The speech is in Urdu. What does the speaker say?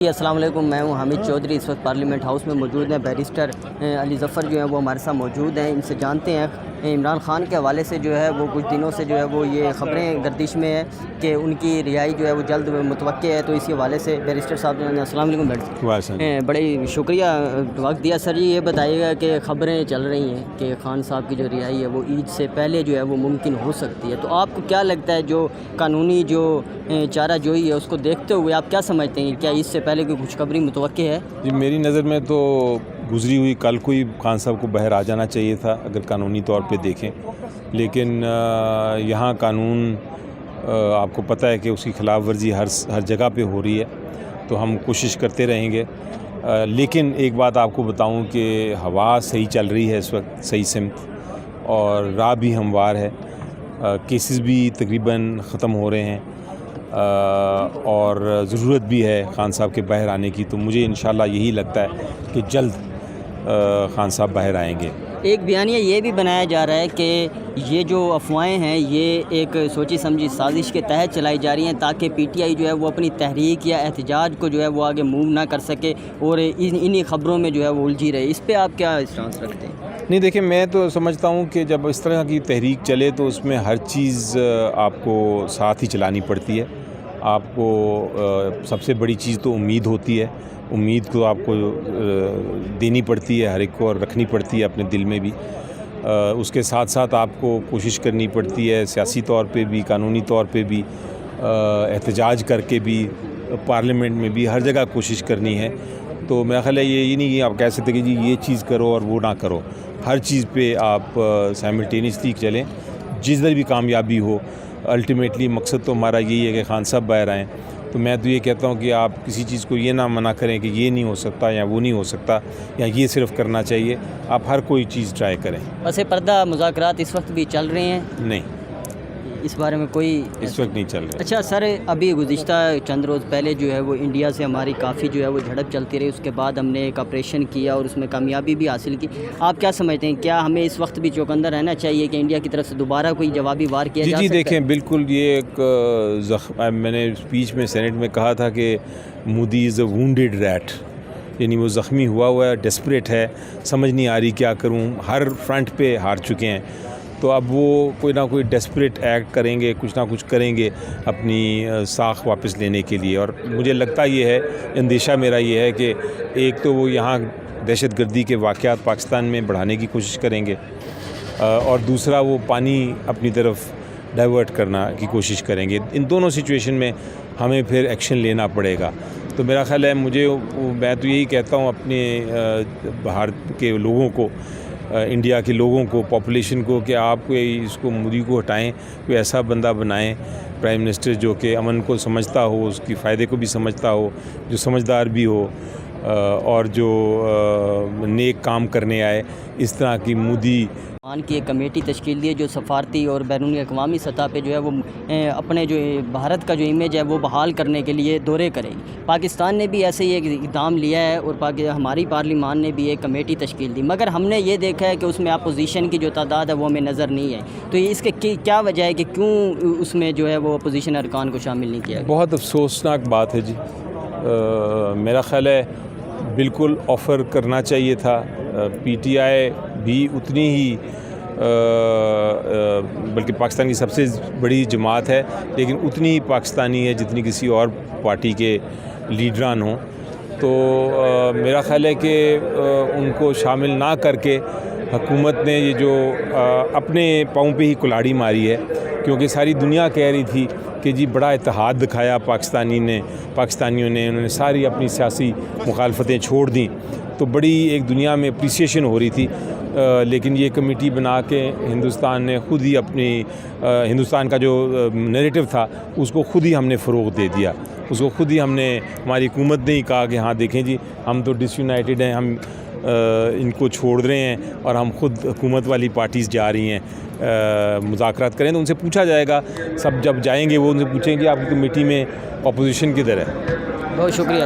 السلام علیکم، میں ہوں حامد چودھری۔ اس وقت پارلیمنٹ ہاؤس میں موجود ہیں بیرسٹر علی ظفر جو ہیں وہ ہمارے ساتھ موجود ہیں۔ ان سے جانتے ہیں عمران خان کے حوالے سے جو ہے وہ کچھ دنوں سے جو ہے وہ یہ خبریں گردش میں ہے کہ ان کی رہائی جو ہے وہ جلد متوقع ہے، تو اسی حوالے سے بیرسٹر صاحب السلام علیکم بیرسٹر، بڑے شکریہ وقت دیا سر جی۔ یہ بتائیے گا کہ خبریں چل رہی ہیں کہ خان صاحب کی جو رہائی ہے وہ عید سے پہلے جو ہے وہ ممکن ہو سکتی ہے، تو آپ کو کیا لگتا ہے جو قانونی جو چارہ جوئی ہے اس کو دیکھتے ہوئے آپ کیا سمجھتے ہیں، کیا عید سے پہلے کوئی خوشخبری متوقع ہے؟ جی میری نظر میں تو گزری ہوئی کل کو ہی خان صاحب کو باہر آ جانا چاہیے تھا اگر قانونی طور پہ دیکھیں، لیکن یہاں قانون آپ کو پتہ ہے کہ اس کی خلاف ورزی ہر جگہ پہ ہو رہی ہے، تو ہم کوشش کرتے رہیں گے۔ لیکن ایک بات آپ کو بتاؤں کہ ہوا صحیح چل رہی ہے اس وقت، صحیح سمت، اور راہ بھی ہموار ہے، کیسز بھی تقریباً ختم ہو رہے ہیں، اور ضرورت بھی ہے خان صاحب کے باہر آنے کی، تو مجھے انشاءاللہ یہی لگتا ہے کہ جلد خان صاحب باہر آئیں گے۔ ایک بیانیہ یہ بھی بنایا جا رہا ہے کہ یہ جو افواہیں ہیں یہ ایک سوچی سمجھی سازش کے تحت چلائی جا رہی ہیں تاکہ پی ٹی آئی جو ہے وہ اپنی تحریک یا احتجاج کو جو ہے وہ آگے موو نہ کر سکے اور انہی خبروں میں جو ہے وہ الجھی رہے۔ اس پہ آپ کیا اسٹانس رکھتے ہیں؟ نہیں دیکھیں، میں تو سمجھتا ہوں کہ جب اس طرح کی تحریک چلے تو اس میں ہر چیز آپ کو ساتھ ہی چلانی پڑتی ہے۔ آپ کو سب سے بڑی چیز تو امید ہوتی ہے، امید کو آپ کو دینی پڑتی ہے ہر ایک کو، اور رکھنی پڑتی ہے اپنے دل میں بھی۔ اس کے ساتھ ساتھ آپ کو کوشش کرنی پڑتی ہے سیاسی طور پہ بھی، قانونی طور پہ بھی، احتجاج کر کے بھی، پارلیمنٹ میں بھی، ہر جگہ کوشش کرنی ہے۔ تو میرا خیال ہے یہ نہیں کہ آپ کہہ سکتے کہ جی یہ چیز کرو اور وہ نہ کرو، ہر چیز پہ آپ سائملٹینیسلی چلیں، جس در بھی کامیابی ہو۔ الٹیمیٹلی مقصد تو ہمارا یہی ہے کہ خان صاحب باہر آئیں، تو میں تو یہ کہتا ہوں کہ آپ کسی چیز کو یہ نہ منع کریں کہ یہ نہیں ہو سکتا یا وہ نہیں ہو سکتا یا یہ صرف کرنا چاہیے، آپ ہر کوئی چیز ٹرائی کریں۔ پس پردہ مذاکرات اس وقت بھی چل رہے ہیں؟ نہیں، اس بارے میں کوئی اس وقت نہیں چل رہا۔ اچھا سر، ابھی گزشتہ چند روز پہلے جو ہے وہ انڈیا سے ہماری کافی جو ہے وہ جھڑپ چلتی رہی، اس کے بعد ہم نے ایک آپریشن کیا اور اس میں کامیابی بھی حاصل کی۔ آپ کیا سمجھتے ہیں، کیا ہمیں اس وقت بھی چوکندہ رہنا چاہیے کہ انڈیا کی طرف سے دوبارہ کوئی جوابی وار کیا جا سکتا ہے؟ جی دیکھیں، بالکل یہ ایک میں نے اسپیچ میں سینیٹ میں کہا تھا کہ مودی از اے وونڈیڈ ریٹ، یعنی وہ زخمی ہوا ہے، ڈیسپریٹ ہے، سمجھ نہیں آ رہی کیا کروں، ہر فرنٹ پہ ہار چکے ہیں، تو اب وہ کوئی نہ کوئی ڈیسپریٹ ایکٹ کریں گے، کچھ نہ کچھ کریں گے اپنی ساکھ واپس لینے کے لیے۔ اور مجھے لگتا یہ ہے، اندیشہ میرا یہ ہے کہ ایک تو وہ یہاں دہشت گردی کے واقعات پاکستان میں بڑھانے کی کوشش کریں گے، اور دوسرا وہ پانی اپنی طرف ڈائیورٹ کرنا کی کوشش کریں گے۔ ان دونوں سچویشن میں ہمیں پھر ایکشن لینا پڑے گا۔ تو میرا خیال ہے میں تو یہی کہتا ہوں اپنے بھارت کے لوگوں کو، انڈیا کے لوگوں کو، پاپولیشن کو، کہ آپ اس کو مودی کو ہٹائیں، کوئی ایسا بندہ بنائیں پرائم منسٹر جو کہ امن کو سمجھتا ہو، اس کی فائدے کو بھی سمجھتا ہو، جو سمجھدار بھی ہو، اور جو نیک کام کرنے آئے۔ اس طرح کی مودی کی ایک کمیٹی تشکیل دی ہے جو سفارتی اور بیرونی اقوامی سطح پہ جو ہے وہ اپنے جو بھارت کا جو امیج ہے وہ بحال کرنے کے لیے دورے کرے گی۔ پاکستان نے بھی ایسے ہی ایک اقدام لیا ہے اور ہماری پارلیمان نے بھی ایک کمیٹی تشکیل دی، مگر ہم نے یہ دیکھا ہے کہ اس میں اپوزیشن کی جو تعداد ہے وہ ہمیں نظر نہیں ہے، تو اس کے کیا وجہ ہے کہ کیوں اس میں جو ہے وہ اپوزیشن ارکان کو شامل نہیں کیا گیا؟ بہت افسوسناک بات ہے جی۔ میرا خیال ہے بالکل آفر کرنا چاہیے تھا، پی ٹی آئی بھی اتنی ہی بلکہ پاکستان کی سب سے بڑی جماعت ہے، لیکن اتنی ہی پاکستانی ہے جتنی کسی اور پارٹی کے لیڈران ہوں، تو میرا خیال ہے کہ ان کو شامل نہ کر کے حکومت نے یہ جو اپنے پاؤں پہ ہی کلاڑی ماری ہے، کیونکہ ساری دنیا کہہ رہی تھی کہ جی بڑا اتحاد دکھایا پاکستانیوں نے، انہوں نے ساری اپنی سیاسی مخالفتیں چھوڑ دیں، تو بڑی ایک دنیا میں اپریسیشن ہو رہی تھی، لیکن یہ کمیٹی بنا کے ہندوستان نے خود ہی ہندوستان کا جو نیریٹو تھا اس کو خود ہی ہم نے فروغ دے دیا، اس کو خود ہی ہماری حکومت نے ہی کہا کہ ہاں دیکھیں جی ہم تو ڈس یونائٹڈ ہیں، ہم ان کو چھوڑ رہے ہیں اور ہم خود حکومت والی پارٹیز جا رہی ہیں مذاکرات کریں۔ تو ان سے پوچھا جائے گا، سب جب جائیں گے وہ ان سے پوچھیں گے آپ کی کمیٹی میں اپوزیشن کدھر ہے۔ بہت شکریہ۔